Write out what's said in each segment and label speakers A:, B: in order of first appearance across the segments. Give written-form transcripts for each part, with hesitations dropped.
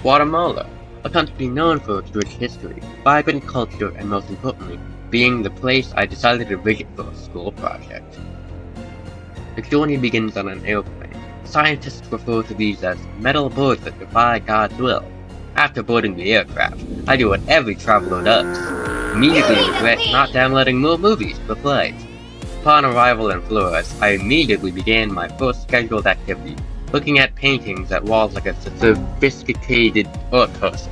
A: Guatemala, a country known for its rich history, vibrant culture, and most importantly, being the place I decided to visit for a school project. The journey begins on an airplane. Scientists refer to these as metal birds that defy God's will. After boarding the aircraft, I do what every traveler does. Immediately regret not downloading more movies for flight. Upon arrival in Flores, I immediately began my first scheduled activity, looking at paintings at walls like a sophisticated art person.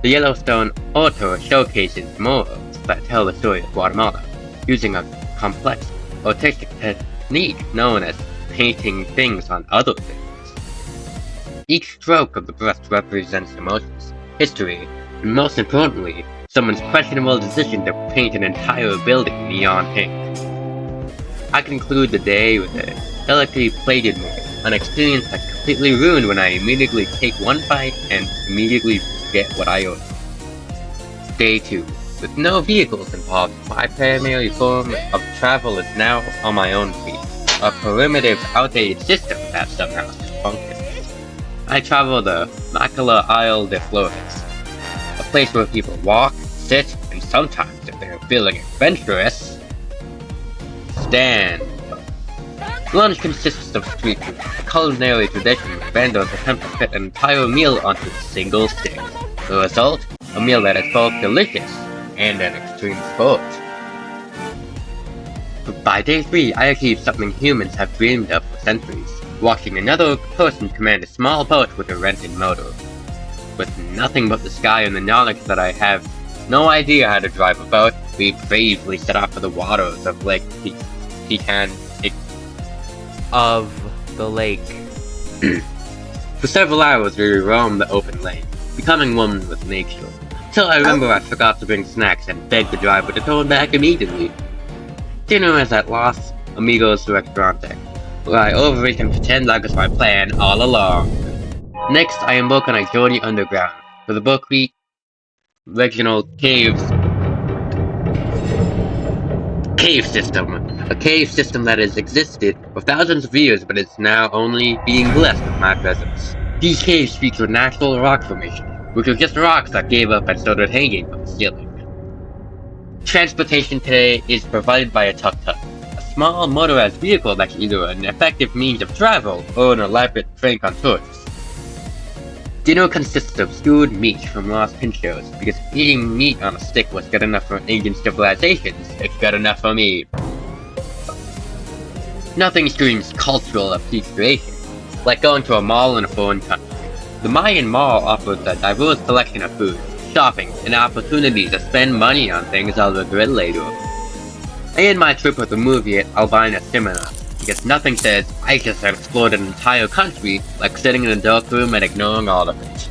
A: The Yellowstone art tour showcases murals that tell the story of Guatemala, using a complex artistic technique known as painting things on other things. Each stroke of the brush represents emotions, history, and most importantly, someone's questionable decision to paint an entire building neon pink. I conclude the day with a delicately plated meal, an experience that completely ruined when I immediately take one bite and immediately forget what I ordered. Day 2. With no vehicles involved, my primary form of travel is now on my own feet, a primitive, outdated system that somehow still functions. I travel the Macala Isle de Flores, a place where people walk, sit, and sometimes, if they're feeling adventurous, stand. Lunch consists of street food, a culinary tradition where vendors attempt to fit an entire meal onto a single stick. The result? A meal that is both delicious and an extreme sport. But by day 3, I achieved something humans have dreamed of for centuries, watching another person command a small boat with a rented motor. With nothing but the sky and the knowledge that I have no idea how to drive a boat, we bravely set off for the waters of Lake Titan. For several hours we roamed the open lake, becoming one with nature. Till I remember I forgot to bring snacks and begged the driver to turn back immediately. Dinner is at Los Amigos Restaurante, where I overeat and pretend like it's my plan all along. Next, I embark on a journey underground, for the Berkeley Regional Cave system. A cave system that has existed for thousands of years but is now only being blessed with my presence. These caves feature natural rock formation, which are just rocks that gave up and started hanging from the ceiling. Transportation today is provided by a tuk-tuk, a small motorized vehicle that's either an effective means of travel or an elaborate prank on tourists. Dinner consists of stewed meat from Los Pinchos, because eating meat on a stick was good enough for ancient civilizations, it's good enough for me. Nothing screams cultural appreciation, like going to a mall in a foreign country. The Mayan Mall offers a diverse selection of food, shopping, and opportunities to spend money on things I'll regret later. I end my trip with a movie at Albina Cinema, because nothing says I just have explored an entire country like sitting in a dark room and ignoring all of it.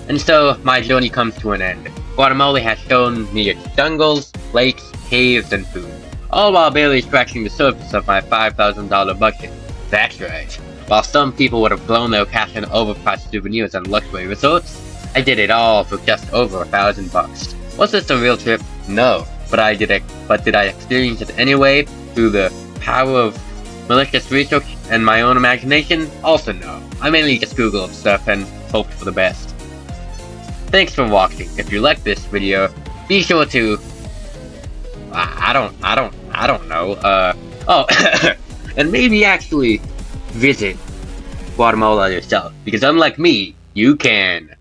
A: And so, my journey comes to an end. Guatemala has shown me its jungles, lakes, caves, and food, all while barely scratching the surface of my $5,000 budget. That's right. While some people would have blown their cash on overpriced souvenirs and luxury resorts, I did it all for just over $1,000. Was this a real trip? No. But did I experience it anyway, through the power of malicious research and my own imagination? Also no. I mainly just googled stuff and hoped for the best. Thanks for watching. If you liked this video, be sure to I don't know, and maybe actually visit Guatemala yourself, because unlike me, you can.